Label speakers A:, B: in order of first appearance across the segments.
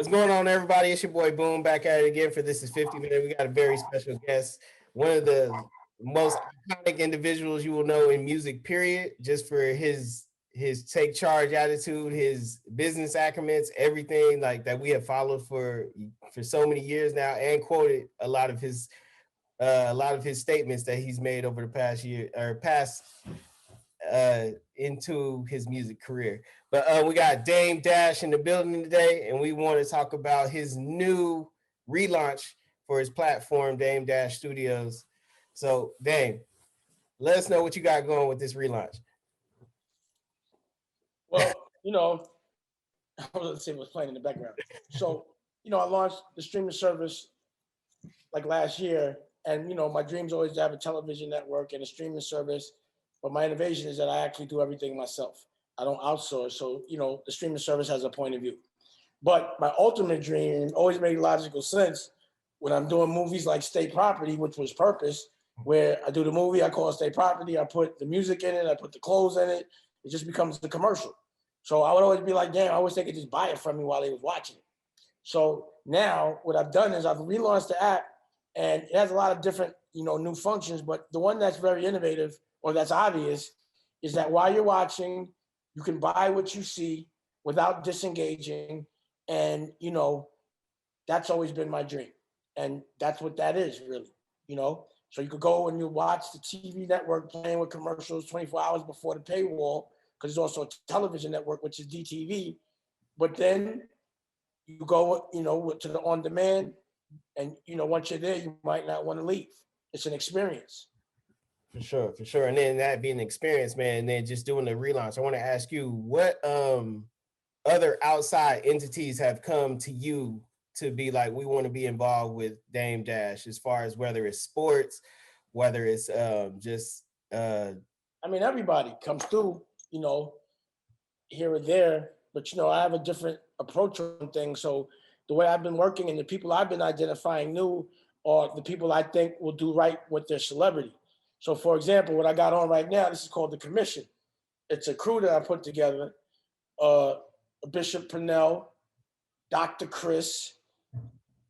A: What's going on, everybody? It's your boy Boom back at it again for This Is 50 Minute. We got a very special guest, one of the most iconic individuals you will know in music, period, just for his take charge attitude, his business acumens, everything like that we have followed for so many years now, and quoted a lot of his statements that he's made over the past year or past into his music career. But we got Dame Dash in the building today, and we want to talk about his new relaunch for his platform, Dame Dash Studios. So, Dame, let us know what you got going with this relaunch.
B: Well, let's see what's playing in the background. So, I launched the streaming service like last year, and my dream's always to have a television network and a streaming service. But my innovation is that I actually do everything myself. I don't outsource. So, the streaming service has a point of view. But my ultimate dream always made logical sense when I'm doing movies like State Property, which was Purpose, where I do the movie, I call it State Property, I put the music in it, I put the clothes in it, it just becomes the commercial. So I would always be like, damn, I wish they could just buy it from me while they was watching it. So now what I've done is I've relaunched the app, and it has a lot of different, new functions, but the one that's very innovative or that's obvious is that while you're watching, you can buy what you see without disengaging. And, that's always been my dream. And that's what that is really, So you could go and you watch the TV network playing with commercials 24 hours before the paywall, because there's also a television network, which is DTV. But then you go, to the on-demand, and, once you're there, you might not want to leave. It's an experience.
A: For sure. And then that being an experience, man, and then just doing the relaunch. I want to ask you, what other outside entities have come to you to be like, we want to be involved with Dame Dash, as far as whether it's sports, whether it's
B: everybody comes through, here or there, but I have a different approach on things. So the way I've been working and the people I've been identifying new are the people I think will do right with their celebrity. So for example, what I got on right now, this is called The Commission. It's a crew that I put together, Bishop Purnell, Dr. Chris,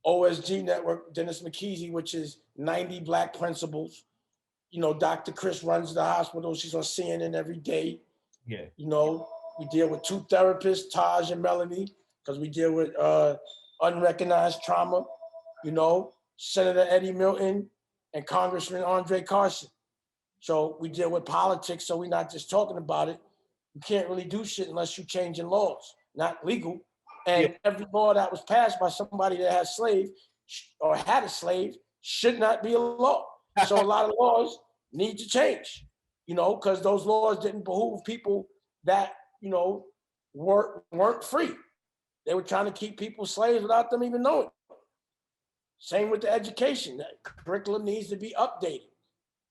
B: OSG Network, Dennis McKeezy, which is 90 Black Principals. Dr. Chris runs the hospital. She's on CNN every day.
A: Yeah.
B: We deal with two therapists, Taj and Melanie, because we deal with unrecognized trauma. Senator Eddie Milton and Congressman Andre Carson. So we deal with politics, so we're not just talking about it. You can't really do shit unless you're changing laws, not legal. And every law that was passed by somebody that has slave or had a slave should not be a law. So a lot of laws need to change, because those laws didn't behoove people that, weren't free. They were trying to keep people slaves without them even knowing. Same with the education. That curriculum needs to be updated.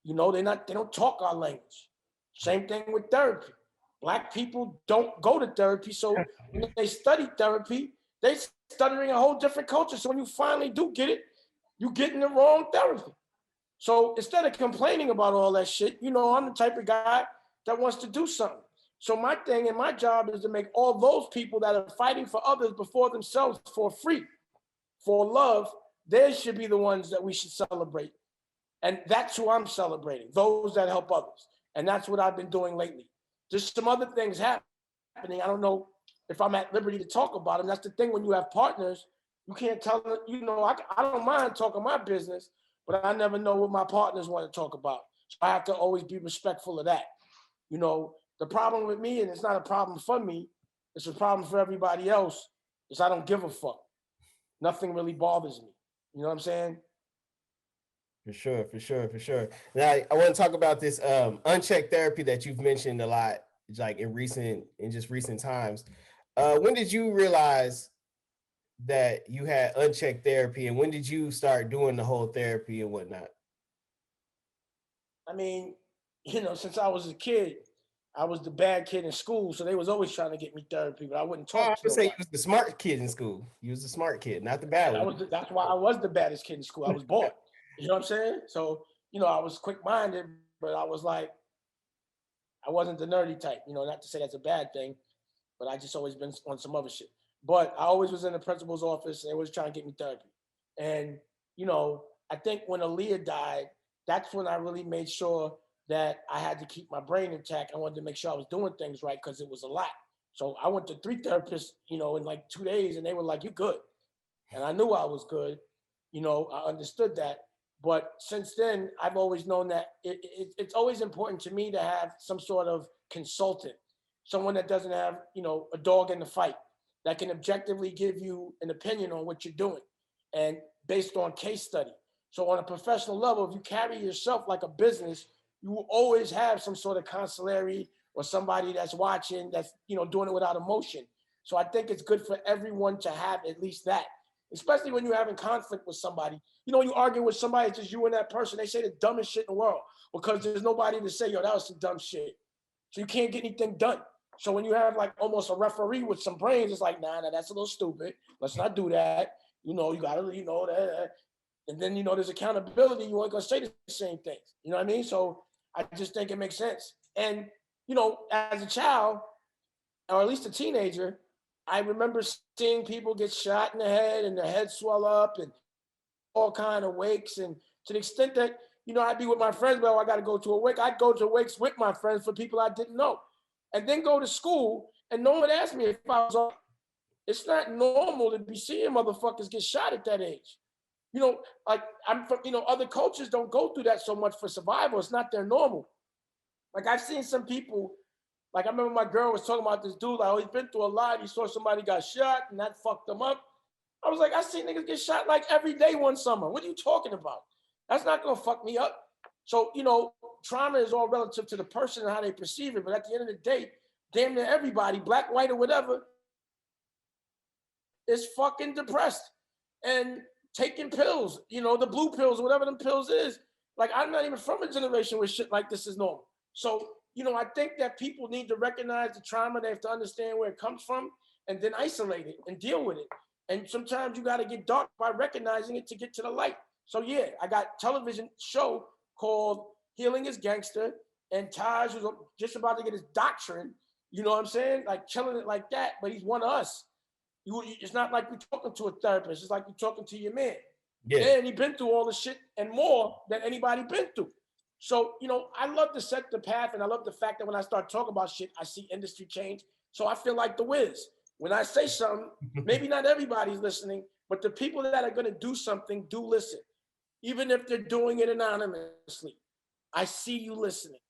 B: They don't talk our language. Same thing with therapy. Black people don't go to therapy. So when they study therapy, they're studying a whole different culture. So when you finally do get it, you're getting the wrong therapy. So instead of complaining about all that shit, I'm the type of guy that wants to do something. So my thing and my job is to make all those people that are fighting for others before themselves for free, for love, they should be the ones that we should celebrate. And that's who I'm celebrating, those that help others. And that's what I've been doing lately. There's some other things happening. I don't know if I'm at liberty to talk about them. That's the thing when you have partners, you can't tell them, I don't mind talking my business, but I never know what my partners want to talk about. So I have to always be respectful of that. The problem with me, and it's not a problem for me, it's a problem for everybody else, is I don't give a fuck. Nothing really bothers me. You know what I'm saying?
A: For sure. Now I want to talk about this unchecked therapy that you've mentioned a lot, like in recent times. When did you realize that you had unchecked therapy, and when did you start doing the whole therapy and whatnot?
B: Since I was a kid, I was the bad kid in school, so they was always trying to get me therapy, but I wouldn't talk to
A: nobody. Say you was
B: the
A: smart kid in school. You was the smart kid, not the bad one.
B: That's why I was the baddest kid in school. I was born. You know what I'm saying? So, I was quick-minded, but I was like, I wasn't the nerdy type, not to say that's a bad thing, but I just always been on some other shit. but I always was in the principal's office and they was trying to get me therapy. And, you know, I think when Aaliyah died, that's when I really made sure that I had to keep my brain intact. I wanted to make sure I was doing things right because it was a lot. So I went to 3 therapists, you know, in like 2 days, and they were like, "You good?" And I knew I was good. You know, I understood that. But since then, I've always known that it's always important to me to have some sort of consultant, someone that doesn't have, you know, a dog in the fight, that can objectively give you an opinion on what you're doing and based on case study. So on a professional level, if you carry yourself like a business, you will always have some sort of consigliere or somebody that's watching, that's, you know, doing it without emotion. So I think it's good for everyone to have at least that, especially when you're having conflict with somebody. You know, when you argue with somebody, it's just you and that person. They say the dumbest shit in the world because there's nobody to say, yo, that was some dumb shit. So you can't get anything done. So when you have like almost a referee with some brains, it's like, nah, that's a little stupid. Let's not do that. You know, you gotta, you know, that. And then, you know, there's accountability. You ain't gonna say the same things. You know what I mean? So I just think it makes sense. And, you know, as a child, or at least a teenager, I remember seeing people get shot in the head and their head swell up and all kind of wakes. And to the extent that, you know, I'd be with my friends, well, I got to go to a wake. I'd go to wakes with my friends for people I didn't know, and then go to school and no one asked me if I was on. It's not normal to be seeing motherfuckers get shot at that age. You know, like I'm from, you know, other cultures don't go through that so much for survival. It's not their normal. Like I've seen some people, like I remember my girl was talking about this dude, like, oh, he's been through a lot. He saw somebody got shot and that fucked him up. I was like, I see niggas get shot like every day one summer. What are you talking about? That's not gonna fuck me up. So, you know, trauma is all relative to the person and how they perceive it. But at the end of the day, damn near everybody, black, white, or whatever, is fucking depressed and taking pills, you know, the blue pills, whatever them pills is. Like, I'm not even from a generation where shit like this is normal. So, you know, I think that people need to recognize the trauma. They have to understand where it comes from and then isolate it and deal with it. And sometimes you got to get dark by recognizing it to get to the light. So, yeah, I got a television show called Healing is Gangster, and Taj was just about to get his doctrine, you know what I'm saying? Like, killing it like that, but he's one of us. It's not like you're talking to a therapist. It's like you're talking to your man.
A: Yeah,
B: And he been through all the shit and more than anybody been through. So, you know, I love to set the path, and I love the fact that when I start talking about shit, I see industry change. So I feel like the Wiz. When I say something, maybe not everybody's listening, but the people that are going to do something do listen, even if they're doing it anonymously. I see you listening.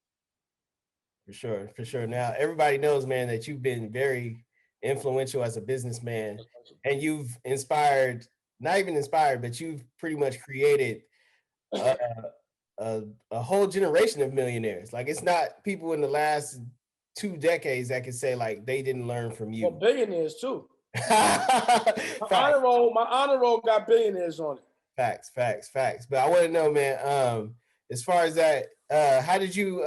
A: for sure, for sure. Now everybody knows, man, that you've been very influential as a businessman, and you've inspired, not even inspired, but you've pretty much created a, a whole generation of millionaires. Like it's not people in the last 2 decades that can say like they didn't learn from
B: Well,
A: you.
B: billionaires too.
A: Facts,
B: My honor roll got billionaires on it.
A: facts. But I want to know, man, as far as that, how did you,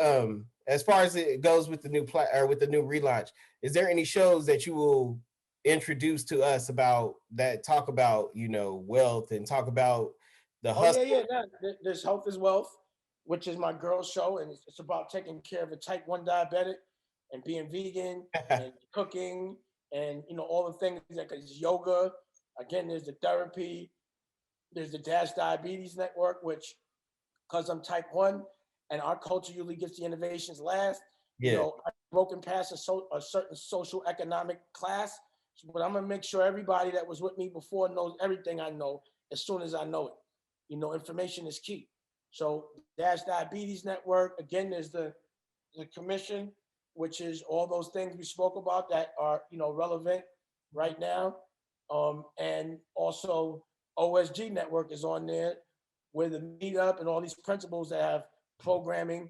A: as far as it goes with the new or with the new relaunch, is there any shows that you will introduce to us about that talk about, you know, wealth and talk about the
B: Oh yeah,
A: hustle?
B: yeah. There's Health is Wealth, which is my girl's show, and it's about taking care of a type 1 diabetic and being vegan and cooking and, you know, all the things that is yoga. Again, there's the therapy. There's the Dash Diabetes Network, which, because I'm type 1 and our culture usually gets the innovations last, you
A: Yeah.
B: know, I've broken past a certain social economic class. But I'm gonna make sure everybody that was with me before knows everything I know as soon as I know it. You know, information is key. So Dash Diabetes Network, again, there's the commission, which is all those things we spoke about that are, you know, relevant right now. And also OSG Network is on there with the meetup and all these principles that have programming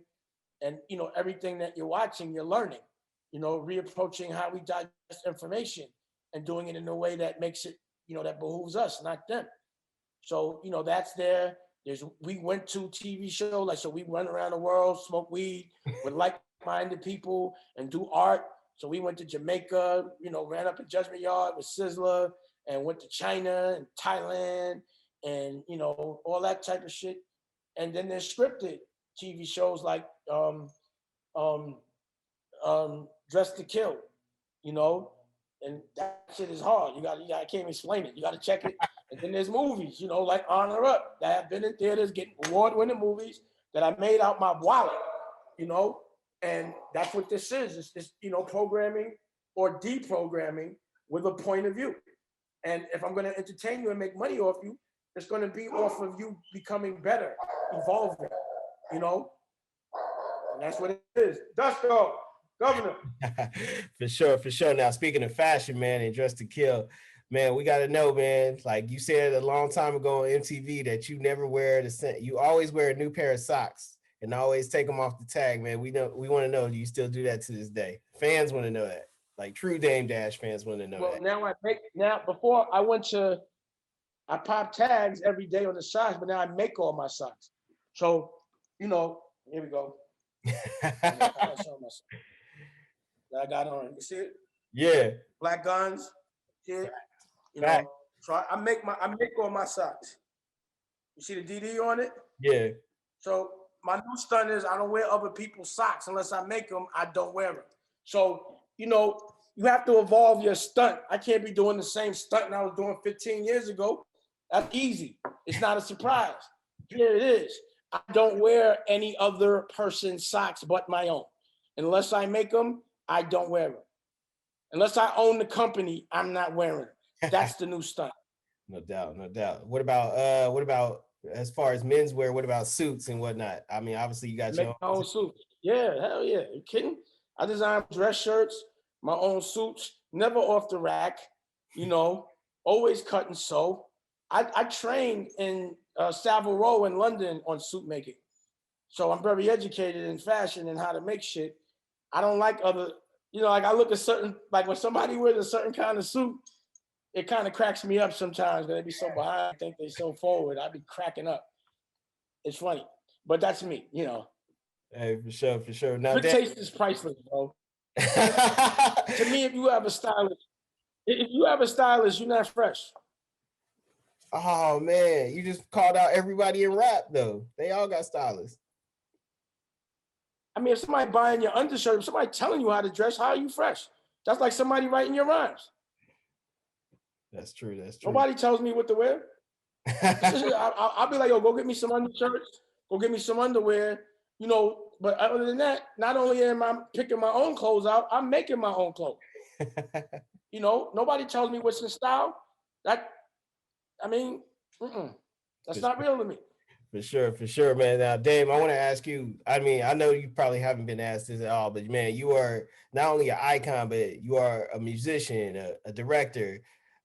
B: and, you know, everything that you're watching, you're learning, you know, reapproaching how we digest information and doing it in a way that makes it, you know, that behooves us, not them. So, you know, that's there. We went to TV show, like, so we run around the world, smoke weed with like-minded people and do art. So we went to Jamaica, you know, ran up a Judgment Yard with Sizzler, and went to China and Thailand and, you know, all that type of shit. And then there's scripted TV shows like um, Dress to Kill, you know, And that shit is hard. I can't explain it. You got to check it. And then there's movies, you know, like Honor Up, that have been in theaters getting award-winning movies that I made out my wallet, you know, and that's what this is. It's just, you know, programming or deprogramming with a point of view. And if I'm going to entertain you and make money off you, it's going to be off of you becoming better, evolving, you know, and that's what it is. Dusko, Governor.
A: For sure, for sure. Now, speaking of fashion, man, and Dress to Kill, man, we got to know, man, like you said a long time ago on MTV that you never wear the same, you always wear a new pair of socks and always take them off the tag, man. We want to know, do you still do that to this day? Fans want to know that. Like true Dame Dash fans want to know that.
B: Now before I pop tags every day on the socks, but now I make all my socks. So, you know, here we go. That I got on. You see it?
A: Yeah.
B: Black Guns. Here. You know. So I make all my socks. You see the DD on it?
A: Yeah.
B: So my new stunt is I don't wear other people's socks unless I make them. I don't wear them. So, you know, you have to evolve your stunt. I can't be doing the same stunt I was doing 15 years ago. That's easy. It's not a surprise. Here it is. I don't wear any other person's socks but my own. Unless I make them, I don't wear them. Unless I own the company, I'm not wearing them. That's the new stunt.
A: No doubt, no doubt. What about as far as menswear? What about suits and whatnot? I mean, obviously you got
B: make
A: your
B: my own suits. Yeah, hell yeah. You kidding? I design dress shirts, my own suits, never off the rack, you know, always cut and sew. I trained in Savile Row in London on suit making. So I'm very educated in fashion and how to make shit. I don't like other, you know, like I look at certain, like when somebody wears a certain kind of suit, it kind of cracks me up sometimes because they be so behind, I think they so forward. I be cracking up. It's funny, but that's me, you know.
A: Hey, for sure, for sure. Now,
B: good taste is priceless, bro. To me, if you have a stylist, you're not fresh.
A: Oh man, you just called out everybody in rap though. They all got stylists.
B: I mean, if somebody buying your undershirt, if somebody telling you how to dress, how are you fresh? That's like somebody writing your rhymes.
A: That's true. That's true.
B: Nobody tells me what to wear. I'll be like, yo, go get me some undershirts, go get me some underwear, you know. But other than that, not only am I picking my own clothes out, I'm making my own clothes. You know, nobody tells me what's in style. I mean, that's not real to me.
A: For sure, man. Now, Dame, I want to ask you. I mean, I know you probably haven't been asked this at all, but man, you are not only an icon, but you are a musician, a director,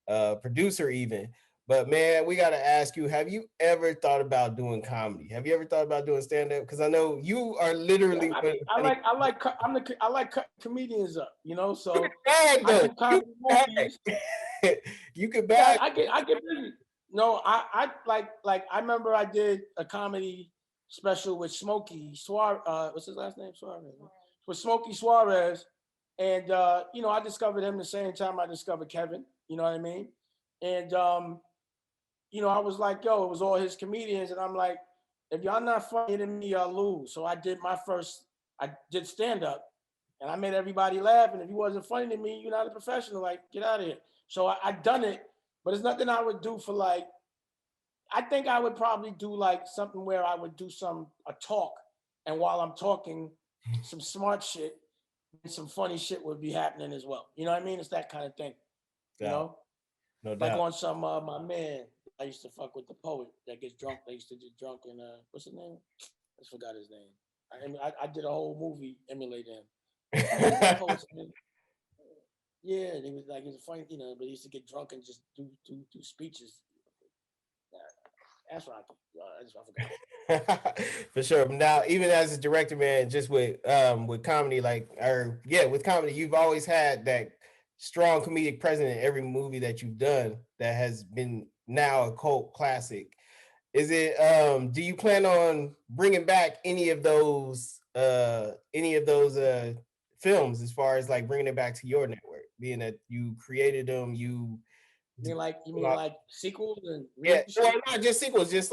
A: a producer, even. But man, we got to ask you: have you ever thought about doing comedy? Have you ever thought about doing stand up? Because I know you are literally.
B: I like cutting comedians up, you know. So
A: bag,
B: I do comedy movies.
A: You could bag.
B: I get busy. No, I I remember I did a comedy special with Smokey Suarez. What's his last name? Suarez. With Smokey Suarez, and you know, I discovered him the same time I discovered Kevin. You know what I mean? And you know, I was like, yo, it was all his comedians, and I'm like, if y'all not funny to me, y'all lose. So I did stand up, and I made everybody laugh. And if you wasn't funny to me, you're not a professional. Like, get out of here. So I done it. But it's nothing I would do for like, I think I would probably do like something where I would do a talk. And while I'm talking, some smart shit and some funny shit would be happening as well. You know what I mean? It's that kind of thing. You know?
A: No doubt.
B: Like on some, my man, I used to fuck with the poet that gets drunk. They used to get drunk and, what's his name? I forgot his name. I did a whole movie emulating him. Yeah, and he was like, he's a funny, you know, but he used to get drunk and just do speeches. That's what I
A: forgot. For sure. Now, even as a director, man, just with comedy, with comedy, you've always had that strong comedic presence in every movie that you've done that has been now a cult classic. Is it? Do you plan on bringing back any of those films as far as like bringing it back to your network, being that you created them, you
B: mean like sequels and
A: well, not just sequels, as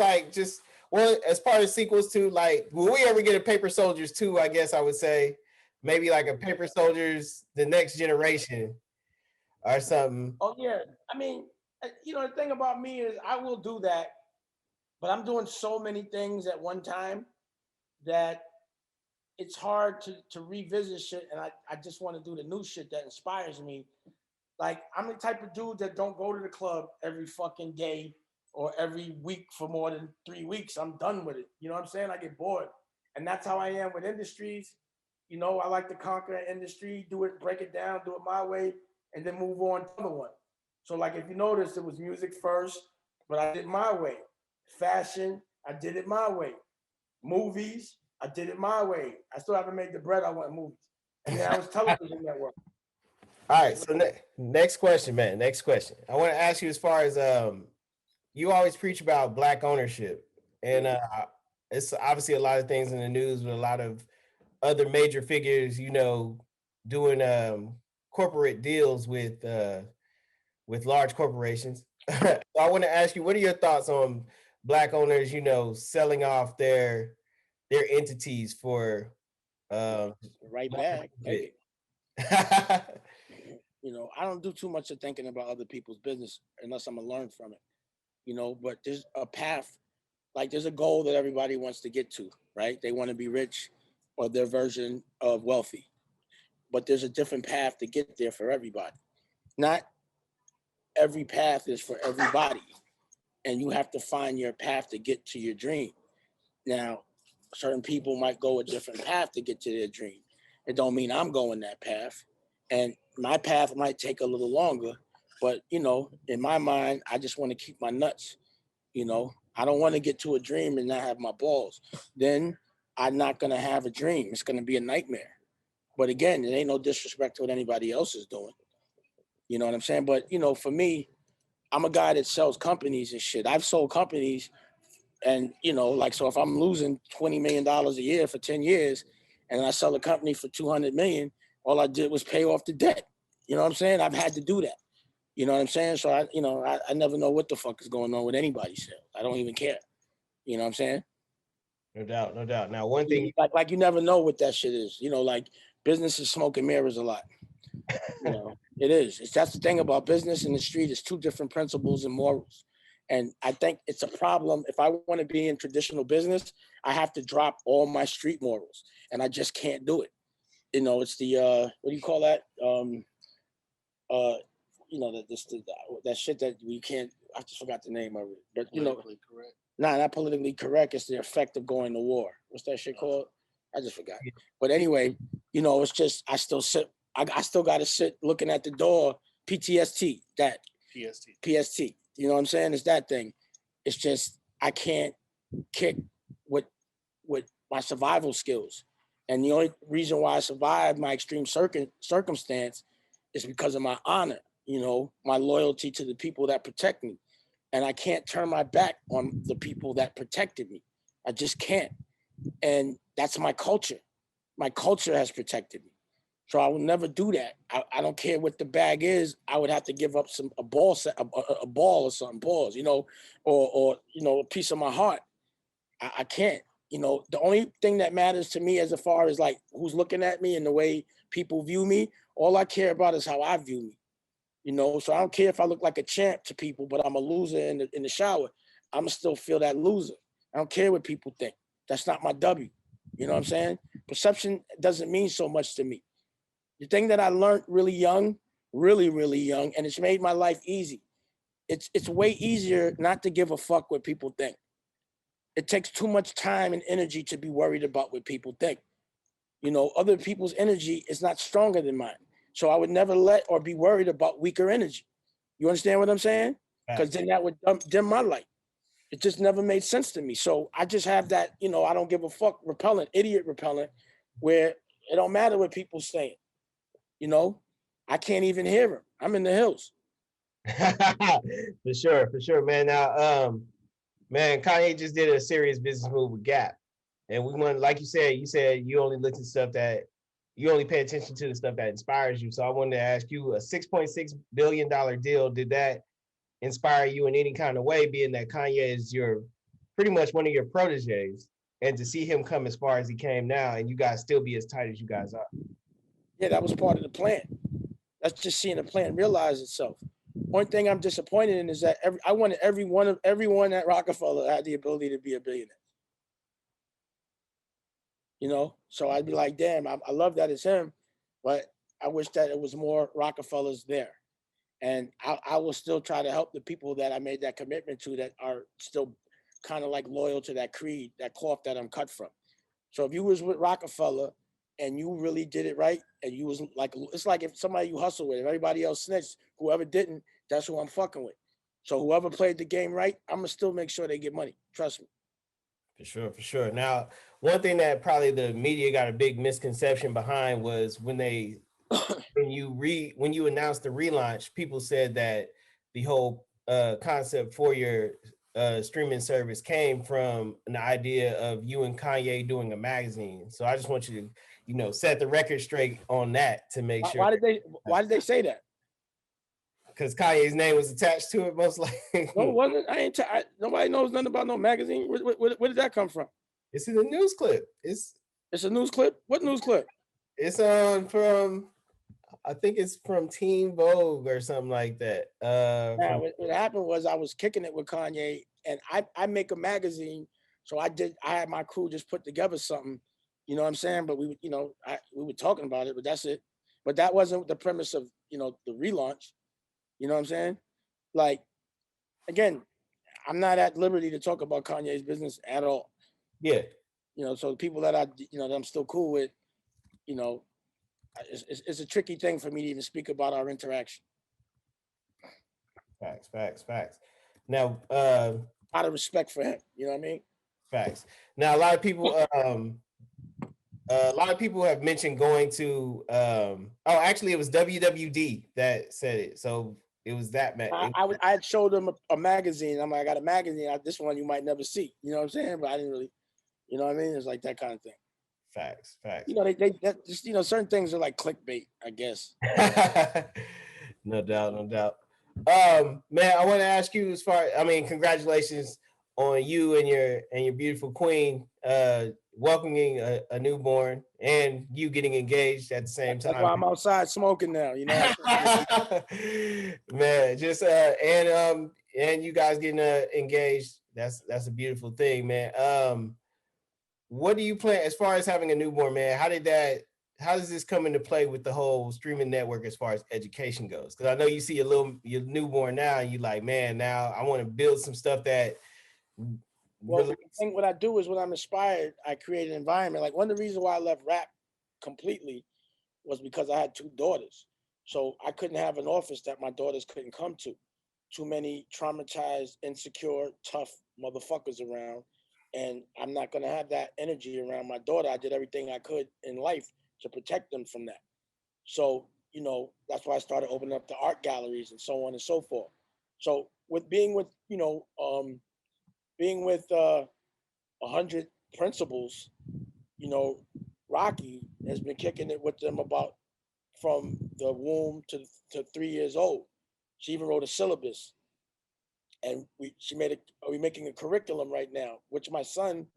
A: far as sequels to, like, will we ever get a Paper Soldiers 2? I guess I would say maybe like a Paper Soldiers the Next Generation. or something?
B: Oh yeah. I mean, the thing about me is I will do that, but I'm doing so many things at one time that it's hard to revisit shit, and I just want to do the new shit that inspires me. Like I'm the type of dude that don't go to the club every fucking day or every week for more than 3 weeks. I'm done with it. You know what I'm saying? I get bored, and that's how I am with industries. I like to conquer an industry, do it, break it down, do it my way, and then move on to another one. So like if you notice, it was music first, but I did it my way. Fashion, I did it my way. Movies, I did it my way. I still haven't made the bread I want in movies. And then I was television network.
A: All right, so next question, man. Next question. I want to ask you as far as you always preach about black ownership, and it's obviously a lot of things in the news with a lot of other major figures, doing corporate deals with large corporations. So I want to ask you, what are your thoughts on black owners, selling off their entities for um
B: Right
A: more
B: back.
A: profit?
B: Hey, I don't do too much of thinking about other people's business unless I'm gonna learn from it. But there's a path, like there's a goal that everybody wants to get to, right? They want to be rich or their version of wealthy. But there's a different path to get there for everybody. Not every path is for everybody. And you have to find your path to get to your dream. Now, certain people might go a different path to get to their dream. It don't mean I'm going that path. And my path might take a little longer, but in my mind, I just want to keep my nuts. I don't want to get to a dream and not have my balls. Then I'm not gonna have a dream. It's gonna be a nightmare. But again, it ain't no disrespect to what anybody else is doing. You know what I'm saying? But for me, I'm a guy that sells companies and shit. I've sold companies, and like, so if I'm losing $20 million a year for 10 years and I sell a company for 200 million, all I did was pay off the debt. You know what I'm saying? I've had to do that. You know what I'm saying? So I never know what the fuck is going on with anybody's sales. I don't even care. You know what I'm saying?
A: No doubt, no doubt. Now, one thing,
B: Like you never know what that shit is. Like business is smoke and mirrors a lot. It is. That's the thing about business and the street. It's two different principles and morals. And I think it's a problem. If I want to be in traditional business, I have to drop all my street morals, and I just can't do it. It's the what do you call that? Uh, that shit that we can't. I just forgot the name of it. But
C: Politically correct.
B: nah, not politically correct. It's the effect of going to war. What's that shit called? I just forgot. But anyway, it's just I still sit. I still got to sit looking at the door. PTSD. That
C: PST.
B: PST. You know what I'm saying? It's that thing. It's just I can't kick with my survival skills. And the only reason why I survived my extreme circumstance is because of my honor, my loyalty to the people that protect me. And I can't turn my back on the people that protected me. I just can't. And that's my culture. My culture has protected me. So I will never do that. I don't care what the bag is. I would have to give up a ball or something, pause, or a piece of my heart. I can't. The only thing that matters to me as far as like who's looking at me and the way people view me, all I care about is how I view me. So I don't care if I look like a champ to people, but I'm a loser in the shower. I'ma still feel that loser. I don't care what people think. That's not my W. You know what I'm saying? Perception doesn't mean so much to me. The thing that I learned really young, really, really young, and it's made my life easy. It's way easier not to give a fuck what people think. It takes too much time and energy to be worried about what people think. Other people's energy is not stronger than mine. So I would never let or be worried about weaker energy. You understand what I'm saying? Because then that would dim my light. It just never made sense to me. So I just have that, I don't give a fuck idiot repellent, where it don't matter what people saying. I can't even hear them. I'm in the hills.
A: for sure, man. Now, man, Kanye just did a serious business move with Gap, and we want, like you said you only look at stuff that you only pay attention to the stuff that inspires you. So I wanted to ask you, a $6.6 billion deal, did that inspire you in any kind of way? Being that Kanye is your pretty much one of your proteges, and to see him come as far as he came now, and you guys still be as tight as you guys are.
B: Yeah, that was part of the plan. That's just seeing the plan realize itself. One thing I'm disappointed in is that I wanted everyone at Roc-A-Fella had the ability to be a billionaire. You know, so I'd be like, damn, I love that it's him, but I wish that it was more Roc-A-Fellas there. And I will still try to help the people that I made that commitment to that are still kind of like loyal to that creed, that cloth that I'm cut from. So if you was with Roc-A-Fella and you really did it right, and you was like, it's like if somebody you hustle with, if everybody else snitched, whoever didn't, that's who I'm fucking with. So whoever played the game right, I'm gonna still make sure they get money. Trust me.
A: For sure, for sure. Now, one thing that probably the media got a big misconception behind was when you announced the relaunch, people said that the whole concept for your streaming service came from an idea of you and Kanye doing a magazine. So I just want you to, set the record straight on that to make
B: Why,
A: sure,
B: why did they Why did they say that?
A: because Kanye's name was attached to it, most
B: No, it
A: likely.
B: wasn't. Nobody knows nothing about no magazine. Where did that come from?
A: It's in the news clip.
B: It's a news clip. What news clip?
A: It's on from, I think it's from Teen Vogue or something like that.
B: Now,
A: From
B: what happened was I was kicking it with Kanye, and I make a magazine, so I had my crew just put together something, you know what I'm saying? But we were talking about it, but that's it. But that wasn't the premise of the relaunch. You know what I'm saying? Like again, I'm not at liberty to talk about Kanye's business at all.
A: yeah,
B: So the people that that I'm still cool with, you know, it's a tricky thing for me to even speak about our interaction
A: facts, facts, facts. Now,
B: out of respect for him. You know what I mean?
A: facts. Now, a lot of people have mentioned going to. Oh, actually, it was WWD that said it. So it was that man.
B: I had showed them a magazine. I'm like, I got a magazine. This one you might never see. You know what I'm saying? But I didn't really, you know what I mean? It's like that kind of thing.
A: Facts, facts.
B: They just certain things are like clickbait, I guess.
A: No doubt, no doubt. Man, I want to ask you I mean, congratulations on you and your beautiful queen welcoming a newborn and you getting engaged at the same
B: That's
A: time.
B: why I'm outside smoking now.
A: Man, just and you guys getting engaged. That's a beautiful thing, man. What do you plan as far as having a newborn, man? How does this come into play with the whole streaming network as far as education goes? Because I know you see your newborn now and you like, man, now I want to build some stuff that
B: Well, I
A: relates.
B: think what I do is when I'm inspired, I create an environment. Like one of the reasons why I left rap completely was because I had two daughters. So I couldn't have an office that my daughters couldn't come to. Too many traumatized, insecure, tough motherfuckers around. And I'm not going to have that energy around my daughter. I did everything I could in life to protect them from that. So, that's why I started opening up the art galleries and so on and so forth. So with being with 100 principals, you know, Rocky has been kicking it with them about from the womb to 3 years old. She even wrote a syllabus, and we're making a curriculum right now, which my son,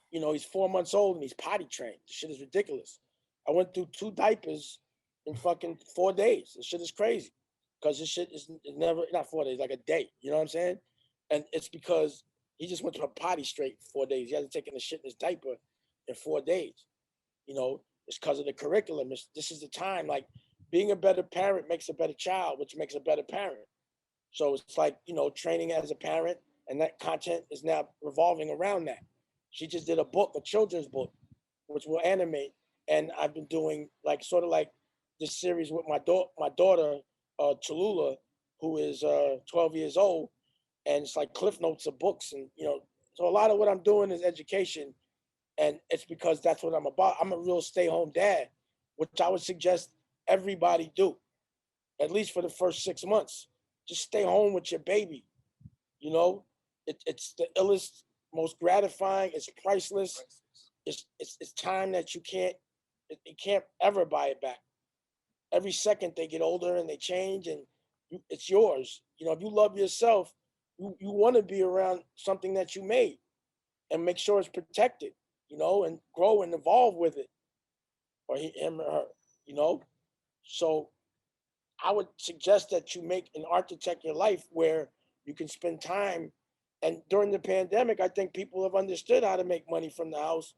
B: he's 4 months old and he's potty trained. This shit is ridiculous. I went through 2 diapers in fucking 4 days. This shit is crazy because this shit is never not 4 days, like a day. You know what I'm saying? And it's because he just went to a potty straight for 4 days. He hasn't taken the shit in his diaper in 4 days. It's because of the curriculum. This is the time. Like being a better parent makes a better child, which makes a better parent. So it's like, training as a parent, and that content is now revolving around that. She just did a book, a children's book, which will animate. And I've been doing like sort of like this series with my daughter, Tallulah, who is 12 years old, and it's like cliff notes of books, and so a lot of what I'm doing is education, and it's because that's what I'm about. I'm a real stay-home dad, which I would suggest everybody do, at least for the first 6 months. Just stay home with your baby. You know, it's the illest, most gratifying. It's priceless. It's time that you can't ever buy it back. Every second they get older and they change, and it's yours. If you love yourself, you want to be around something that you made and make sure it's protected, and grow and evolve with it, or him or her. So I would suggest that you make an architect your life where you can spend time. And during the pandemic, I think people have understood how to make money from the house.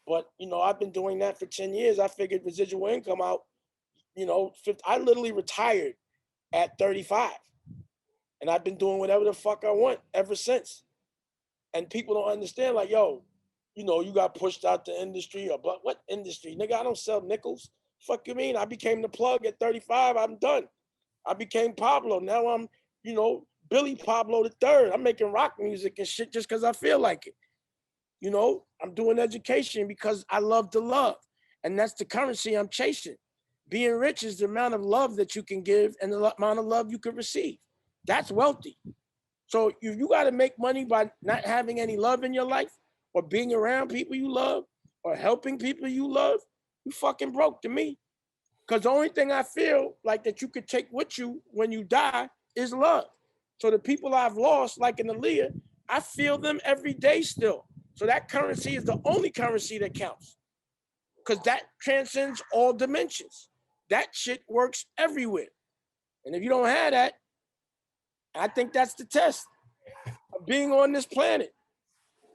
B: But I've been doing that for 10 years. I figured residual income out. I literally retired at 35, and I've been doing whatever the fuck I want ever since. And people don't understand, like, yo, you got pushed out the industry, or but what industry? Nigga, I don't sell nickels. Fuck you mean? I became the plug at 35. I'm done. I became Pablo. Now I'm, Billy Pablo the third. I'm making rock music and shit just because I feel like it. I'm doing education because I love to love. And that's the currency I'm chasing. Being rich is the amount of love that you can give and the amount of love you can receive. That's wealthy. So if you got to make money by not having any love in your life or being around people you love or helping people you love, you fucking broke to me. Because the only thing I feel like that you could take with you when you die is love. So the people I've lost, like in Aaliyah, I feel them every day still. So that currency is the only currency that counts. Because that transcends all dimensions. That shit works everywhere. And if you don't have that, I think that's the test of being on this planet.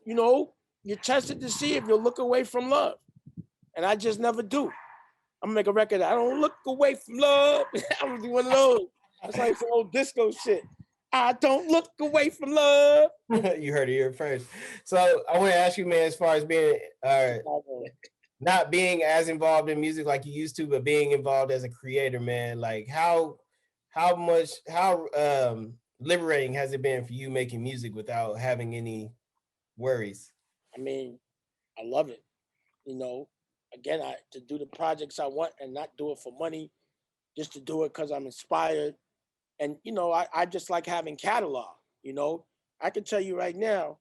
B: You're tested to see if you'll look away from love. And I just never do. I'm gonna make a record. I don't look away from love. I'm gonna do one of those. It's like some old disco shit. I don't look away from love.
A: You heard it here first. So I want to ask you, man, as far as being not being as involved in music like you used to, but being involved as a creator, man, like how liberating has it been for you making music without having any worries?
B: I mean, I love it. You know, Again, I to do the projects I want and not do it for money, just to do it because I'm inspired. And I just like having catalog. I can tell you right now,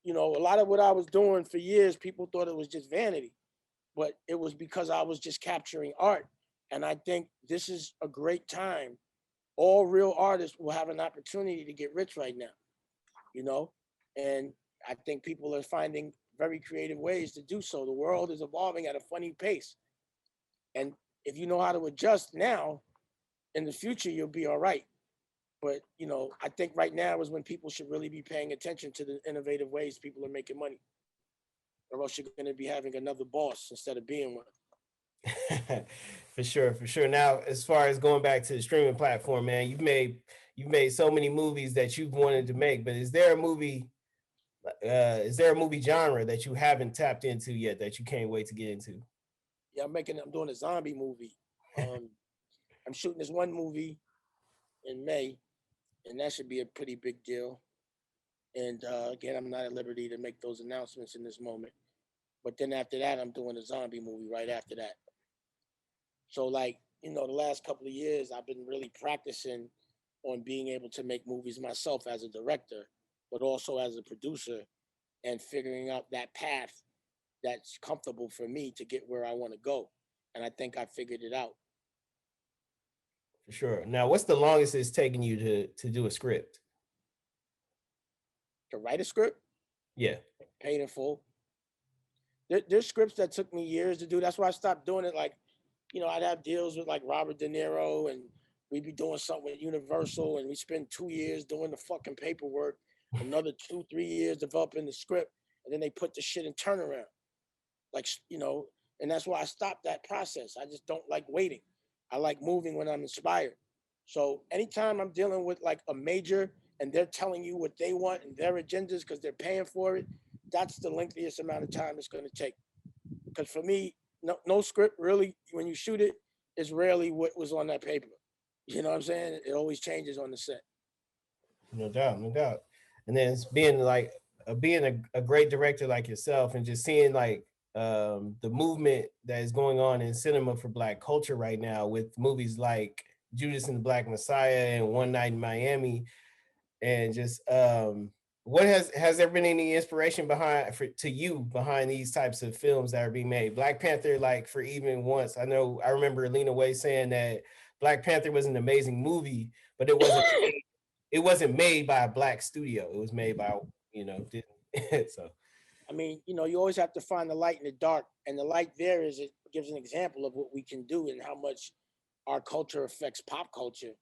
B: a lot of what I was doing for years, people thought it was just vanity, but it was because I was just capturing art. And I think this is a great time. All real artists will have an opportunity to get rich right now, you know? And I think people are finding very creative ways to do so. The world is evolving at a funny pace. And if you know how to adjust now, in the future, you'll be all right. But, I think right now is when people should really be paying attention to the innovative ways people are making money, or else you're going to be having another boss instead of being one.
A: For sure, for sure. Now, as far as going back to the streaming platform, man, you've made so many movies that you've wanted to make, but is there a movie genre that you haven't tapped into yet that you can't wait to get into?
B: Yeah, I'm doing a zombie movie. Um, I'm shooting this one movie in May, and that should be a pretty big deal. And again, I'm not at liberty to make those announcements in this moment. But then after that, I'm doing a zombie movie right after that. So, like, the last couple of years, I've been really practicing on being able to make movies myself as a director, but also as a producer, and figuring out that path that's comfortable for me to get where I want to go. And I think I figured it out.
A: For sure. Now, what's the longest it's taken you to do a script?
B: To write a script,
A: Yeah.
B: paid in full. There's scripts that took me years to do. That's why I stopped doing it. Like, I'd have deals with like Robert De Niro, and we'd be doing something with Universal, and we spend 2 years doing the fucking paperwork, another 2, 3 years developing the script, and then they put the shit in turnaround. Like, and that's why I stopped that process. I just don't like waiting. I like moving when I'm inspired. So anytime I'm dealing with like a major and they're telling you what they want and their agendas because they're paying for it, that's the lengthiest amount of time it's going to take. Because for me, no script really, when you shoot it, is rarely what was on that paper. You know what I'm saying? It always changes on the set.
A: No doubt, no doubt. And then it's being a great director like yourself, and just seeing like the movement that is going on in cinema for Black culture right now with movies like Judas and the Black Messiah and One Night in Miami, and just what has there been any inspiration behind for to you behind these types of films that are being made? Black Panther, like for even once, I remember Lena Waithe saying that Black Panther was an amazing movie, but it wasn't made by a black studio. It was made by didn't so
B: I mean, you always have to find the light in the dark, and the light there is it gives an example of what we can do and how much our culture affects pop culture.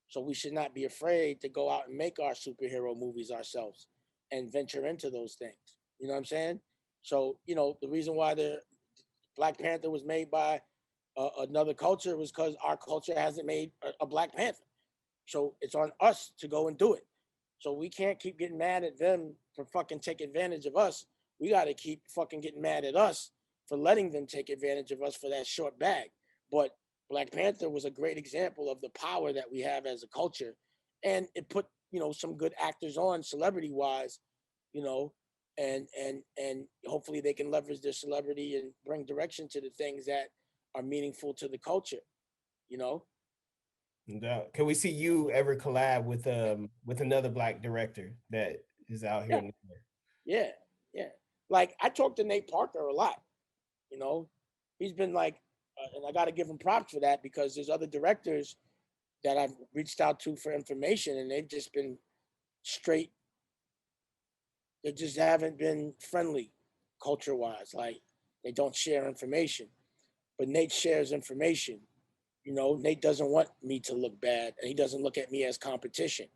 B: So we should not be afraid to go out and make our superhero movies ourselves and venture into those things. You know what I'm saying? So, the reason why the Black Panther was made by another culture was because our culture hasn't made a Black Panther. So it's on us to go and do it. So we can't keep getting mad at them for fucking take advantage of us. We got to keep fucking getting mad at us for letting them take advantage of us for that short bag. But Black Panther was a great example of the power that we have as a culture. And it put, some good actors on celebrity wise, you know, and hopefully they can leverage their celebrity and bring direction to the things that are meaningful to the culture, you know?
A: Can we see you ever collab with another black director that is out here
B: Yeah,
A: in the
B: yeah, yeah. Like I talk to Nate Parker a lot, you know, he's been like, and I got to give him props for that because there's other directors that I've reached out to for information and they've just been straight. They just haven't been friendly culture wise. Like they don't share information, but Nate shares information. Nate doesn't want me to look bad and he doesn't look at me as competition.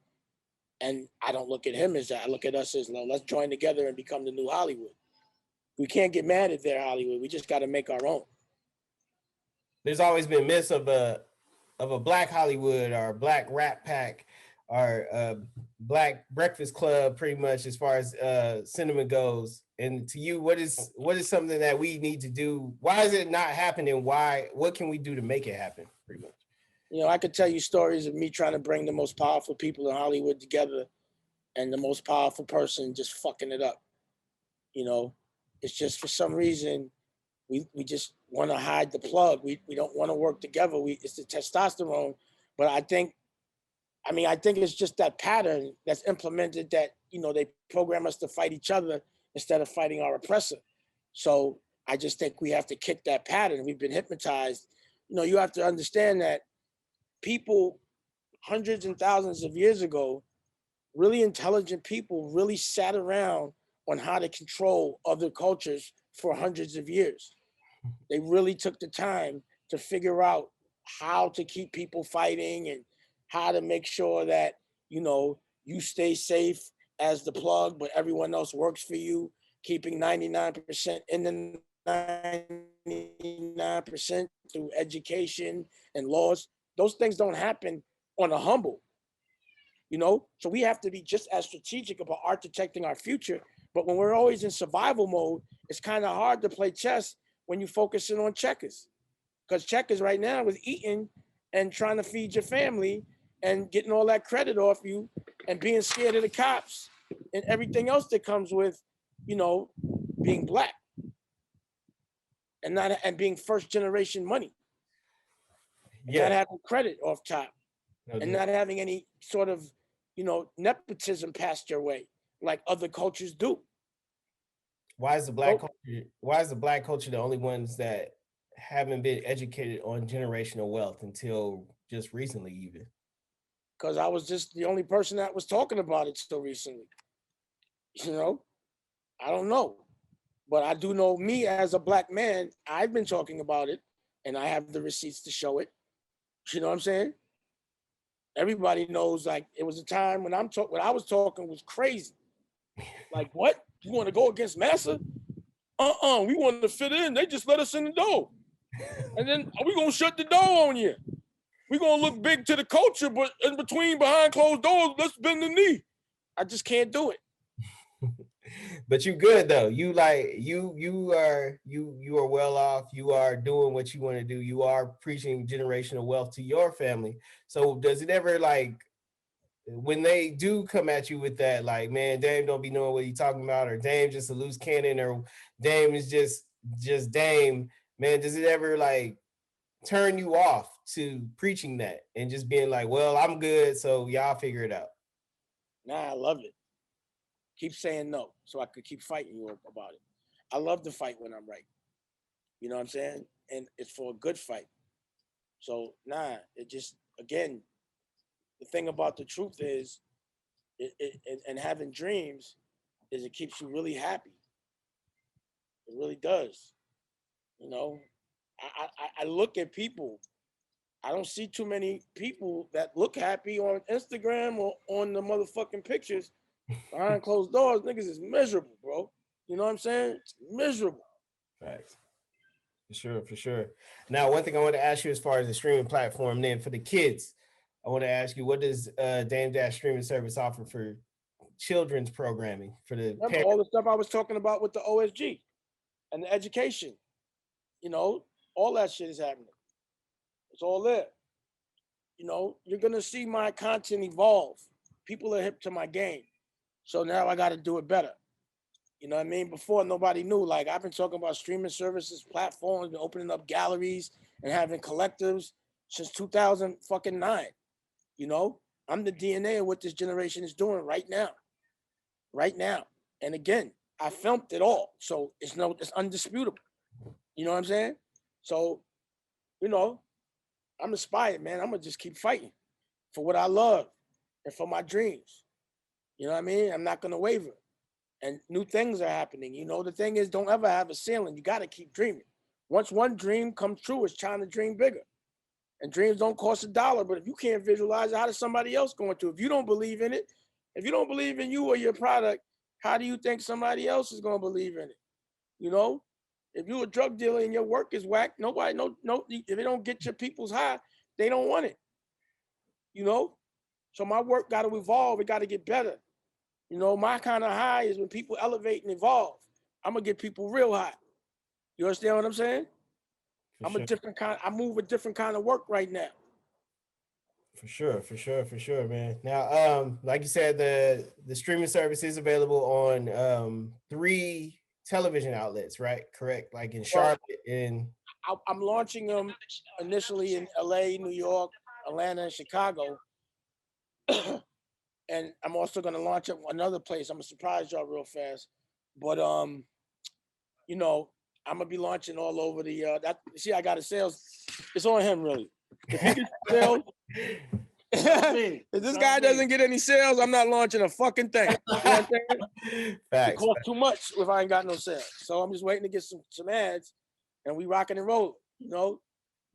B: And I don't look at him as that. I look at us as, no, let's join together and become the new Hollywood. We can't get mad at their Hollywood. We just got to make our own.
A: There's always been myths of a black Hollywood or a black Rat Pack or a black Breakfast Club, pretty much as far as cinema goes. And to you, what is something that we need to do? Why is it not happening? What can we do to make it happen? Pretty much.
B: I could tell you stories of me trying to bring the most powerful people in Hollywood together and the most powerful person just fucking it up. You know, it's just for some reason we just want to hide the plug. We don't want to work together. It's the testosterone, but I think it's just that pattern that's implemented that they program us to fight each other instead of fighting our oppressor. So I just think we have to kick that pattern. We've been hypnotized. You have to understand that people hundreds and thousands of years ago, really intelligent people really sat around on how to control other cultures for hundreds of years. They really took the time to figure out how to keep people fighting and how to make sure that, you stay safe as the plug, but everyone else works for you, keeping 99% in the 99% through education and laws. Those things don't happen on a humble. So we have to be just as strategic about architecting our future. But when we're always in survival mode, it's kind of hard to play chess when you're focusing on checkers. Because checkers right now is eating and trying to feed your family and getting all that credit off you and being scared of the cops and everything else that comes with, you know, being black and being first generation money and not
A: Yeah.
B: having credit off top
A: No,
B: and not having any sort of, nepotism passed your way like other cultures do. So,
A: why is the black culture the only ones that haven't been educated on generational wealth until just recently even?
B: because I was just the only person that was talking about it so recently. You know, I don't know. But I do know me as a black man, I've been talking about it and I have the receipts to show it. You know what I'm saying? Everybody knows like it was a time when what I was talking was crazy. Like, what? You want to go against massa? We want to fit in. They just let us in the door. And then we gonna shut the door on you. We gonna look big to the culture, but in between behind closed doors, let's bend the knee. I just can't do it.
A: But you good though. You are well off. You are doing what you want to do. You are preaching generational wealth to your family. So does it ever like when they do come at you with that, like, man, Dame don't be knowing what he's talking about, or Dame just a loose cannon, or Dame is just Dame, man, does it ever like turn you off to preaching that and just being like, well, I'm good, so y'all figure it out?
B: Nah, I love it. Keep saying no so I could keep fighting you about it. I love to fight when I'm right. You know what I'm saying? And it's for a good fight. So nah, it just again, the thing about the truth is, and having dreams is it keeps you really happy. It really does. You know, I look at people I don't see too many people that look happy on Instagram or on the motherfucking pictures behind closed doors. Niggas is miserable, bro. You know what I'm saying? It's miserable.
A: Facts. For sure, for sure. Now, one thing I want to ask you as far as the streaming platform, then for the kids, I want to ask you, what does Dame Dash streaming service offer for children's programming for the
B: Remember
A: parents?
B: all the stuff I was talking about with the OSG and the education. You know, all that shit is happening. It's all there. You know, you're gonna see my content evolve. People are hip to my game. So now I gotta do it better. You know what I mean? Before nobody knew. Like I've been talking about streaming services, platforms, been opening up galleries and having collectives since 2009. You know, I'm the DNA of what this generation is doing right now. Right now. And again, I filmed it all. So it's undisputable. You know what I'm saying? So, you know, I'm inspired, man. I'm gonna just keep fighting for what I love and for my dreams. You know what I mean? I'm not gonna waver. And new things are happening. You know, the thing is, don't ever have a ceiling. You got to keep dreaming. Once one dream comes true, it's trying to dream bigger. And dreams don't cost $1, but if you can't visualize it, how does somebody else going to? If you don't believe in it, if you don't believe in you or your product, how do you think somebody else is going to believe in it? You know, if you're a drug dealer and your work is whack, nobody, no, if they don't get your people's high, they don't want it. You know, so my work got to evolve. It got to get better. You know, my kind of high is when people elevate and evolve. I'm gonna get people real high. You understand what I'm saying?
A: For
B: I'm a
A: sure,
B: different kind. I move a different kind of work right now.
A: for sure, for sure, for sure, man. Now, like you said, the streaming service is available on three television outlets, right? Correct, like in
B: Well,
A: Charlotte and
B: I'm launching them initially in LA, New York, Atlanta, and Chicago, and I'm also gonna launch it another place. I'm gonna surprise y'all real fast, but you know, I'm gonna be launching all over the. That see, I got a sales. It's on him really. If he gets sales, if this guy doesn't get any sales, I'm not launching a fucking thing. You know what I'm saying? It
A: facts.
B: costs too much if I ain't got no sales. So I'm just waiting to get some ads and we rocking and rolling, you know.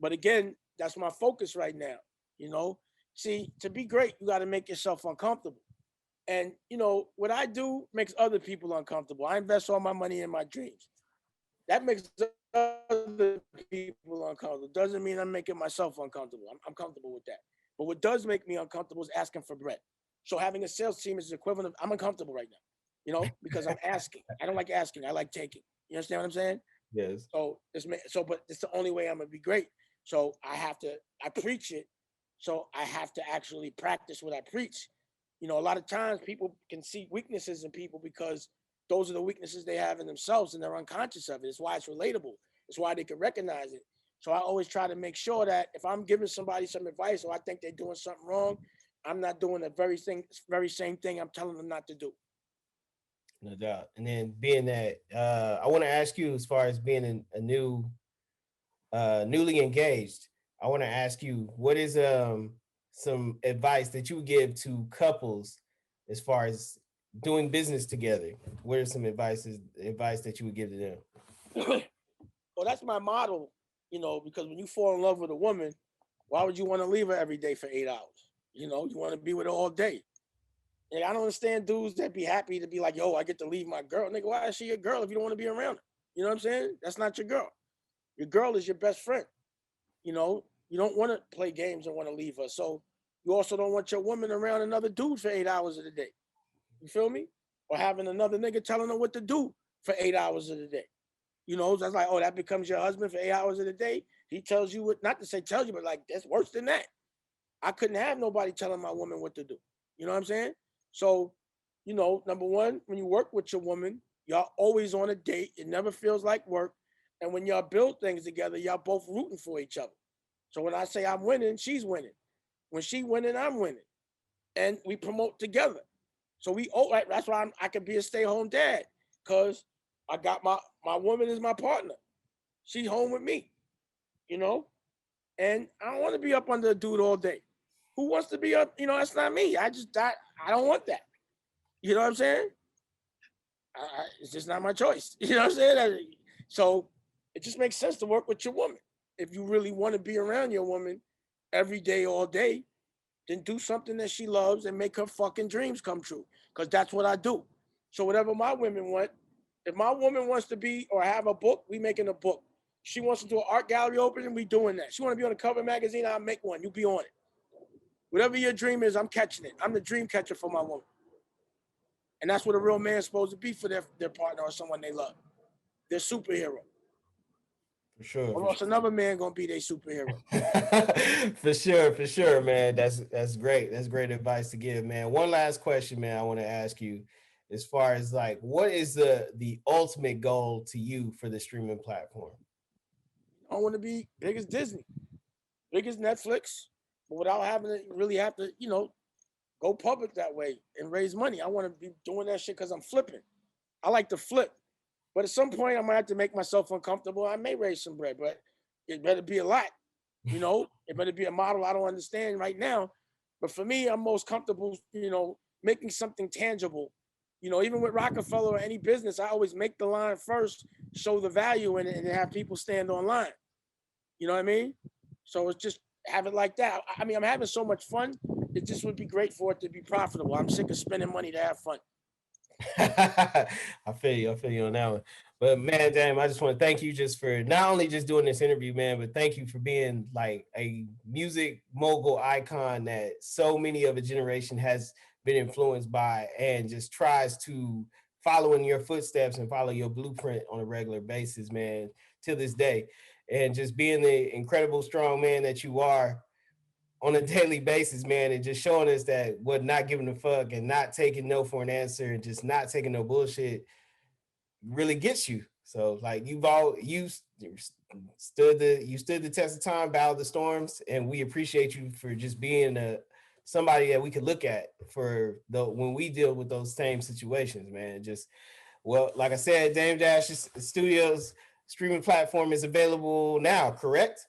B: But again, that's my focus right now, you know. See, to be great, you got to make yourself uncomfortable. And you know, what I do makes other people uncomfortable. I invest all my money in my dreams. That makes other people uncomfortable. Doesn't mean I'm making myself uncomfortable. I'm comfortable with that. But what does make me uncomfortable is asking for bread. So having a sales team is the equivalent of I'm uncomfortable right now, you know, because I'm asking. I don't like asking. I like taking. You understand what I'm saying?
A: Yes,
B: But it's the only way I'm gonna be great. So I preach it. So I have to actually practice what I preach. You know, a lot of times people can see weaknesses in people because those are the weaknesses they have in themselves and they're unconscious of it. It's why it's relatable. It's why they can recognize it. So I always try to make sure that if I'm giving somebody some advice or I think they're doing something wrong, I'm not doing the very same thing I'm telling them not to do.
A: no doubt. And then being that, I want to ask you as far as being a newly engaged. I want to ask you what is some advice that you would give to couples as far as doing business together. What are some advice that you would give to them?
B: Well, that's my model, you know, because when you fall in love with a woman, why would you want to leave her every day for 8 hours? You know, you want to be with her all day. And I don't understand dudes that be happy to be like, yo, I get to leave my girl. Nigga, why is she your girl if you don't want to be around her? You know what I'm saying? That's not your girl. Your girl is your best friend. You know, you don't want to play games and want to leave her. So you also don't want your woman around another dude for 8 hours of the day. You feel me? Or having another nigga telling her what to do for 8 hours of the day. You know, that's like, oh, that becomes your husband for 8 hours of the day. He tells you what, not to say tells you, but like, that's worse than that. I couldn't have nobody telling my woman what to do. You know what I'm saying? So, you know, number one, when you work with your woman, y'all always on a date. It never feels like work. And when y'all build things together, y'all both rooting for each other. So when I say I'm winning, she's winning. When she winning, I'm winning. And we promote together. So that's why I can be a stay-home dad. Because I got my woman is my partner. She's home with me, you know? And I don't want to be up under a dude all day. Who wants to be up? You know, that's not me. I don't want that. You know what I'm saying? It's just not my choice. You know what I'm saying? So it just makes sense to work with your woman. If you really want to be around your woman, every day, all day, then do something that she loves and make her fucking dreams come true. Because that's what I do. So whatever my women want, if my woman wants to be or have a book, we making a book. She wants to do an art gallery opening, we doing that. She want to be on a cover magazine, I'll make one. You be on it. Whatever your dream is, I'm catching it. I'm the dream catcher for my woman. And that's what a real man's supposed to be for their partner or someone they love. Their superhero.
A: For sure.
B: Or else another man gonna be their superhero.
A: For sure, man. That's great. That's great advice to give, man. One last question, man. I want to ask you, as far as like, what is the ultimate goal to you for the streaming platform?
B: I want to be big as Disney, big as Netflix, but without having to really have to, go public that way and raise money. I want to be doing that shit because I'm flipping. I like to flip. But at some point, I might have to make myself uncomfortable. I may raise some bread, but it better be a lot. It better be a model I don't understand right now. But for me, I'm most comfortable, making something tangible. Even with Roc-A-Fella or any business, I always make the line first, show the value in it, and have people stand online. You know what I mean? So it's just have it like that. I mean, I'm having so much fun. It just would be great for it to be profitable. I'm sick of spending money to have fun.
A: I feel you. I feel you on that one. But man, damn, I just want to thank you just for not only just doing this interview, man, but thank you for being like a music mogul icon that so many of a generation has been influenced by and just tries to follow in your footsteps and follow your blueprint on a regular basis, man, to this day. And just being the incredible strong man that you are on a daily basis, man, and just showing us that what not giving a fuck and not taking no for an answer and just not taking no bullshit really gets you. So like you stood the test of time, battled the storms, and we appreciate you for just being somebody that we could look at for the when we deal with those same situations, man. Just well, like I said, Dame Dash Studios streaming platform is available now, correct?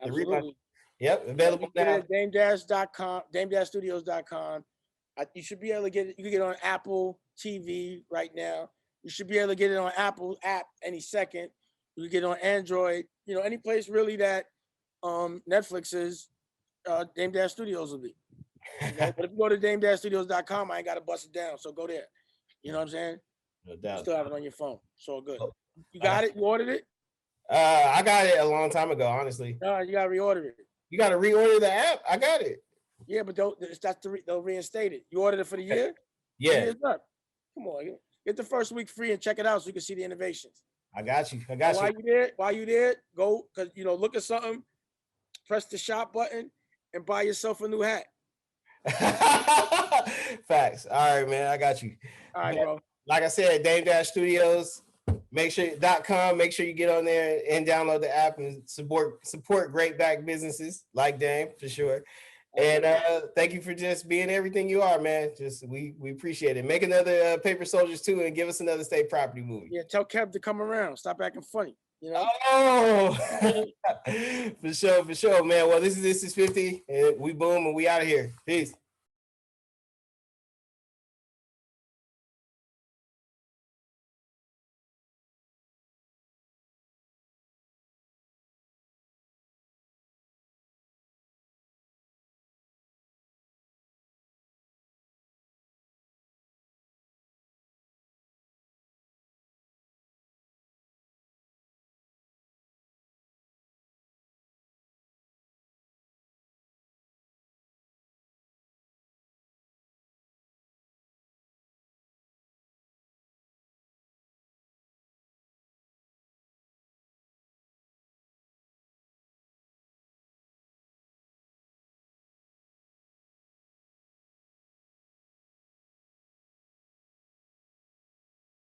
A: The relaunch.
B: Absolutely.
A: Yep,
B: Yeah, you
A: available
B: get it
A: now.
B: at dame-.com, dame-studios.com. You should be able to get it. You can get it on Apple TV right now. You should be able to get it on Apple app any second. You can get it on Android. Any place really that Netflix is, Dame-Studios will be. But if you go to dame-studios.com, I ain't got to bust it down. So go there. You know what I'm saying?
A: No
B: You
A: doubt.
B: still have it on your phone. So good.
A: Oh,
B: You
A: like
B: got it? You ordered it?
A: I got it a long time ago, honestly.
B: No, you got to reorder it.
A: You got to reorder the app. I got it.
B: Yeah, but they'll reinstate it. You ordered it for the year? The
A: Yeah,
B: year's up. Come on, get the first week free and check it out so you can see the innovations.
A: I got you. I
B: And
A: got you.
B: while you there, go because look at something, press the shop button, and buy yourself a new hat.
A: Facts. All right, man. I got you.
B: All right,
A: But
B: bro.
A: like I said, Dame Dash Studios. Make sure .com. Make sure you get on there and download the app and support great back businesses like Dame for sure. And thank you for just being everything you are, man. Just we appreciate it. Make another Paper Soldiers 2 and give us another state property movie.
B: Yeah, tell Kev to come around. Stop acting funny.
A: Oh, for sure, man. Well, this is 50, and we boom, and we out of here. Peace.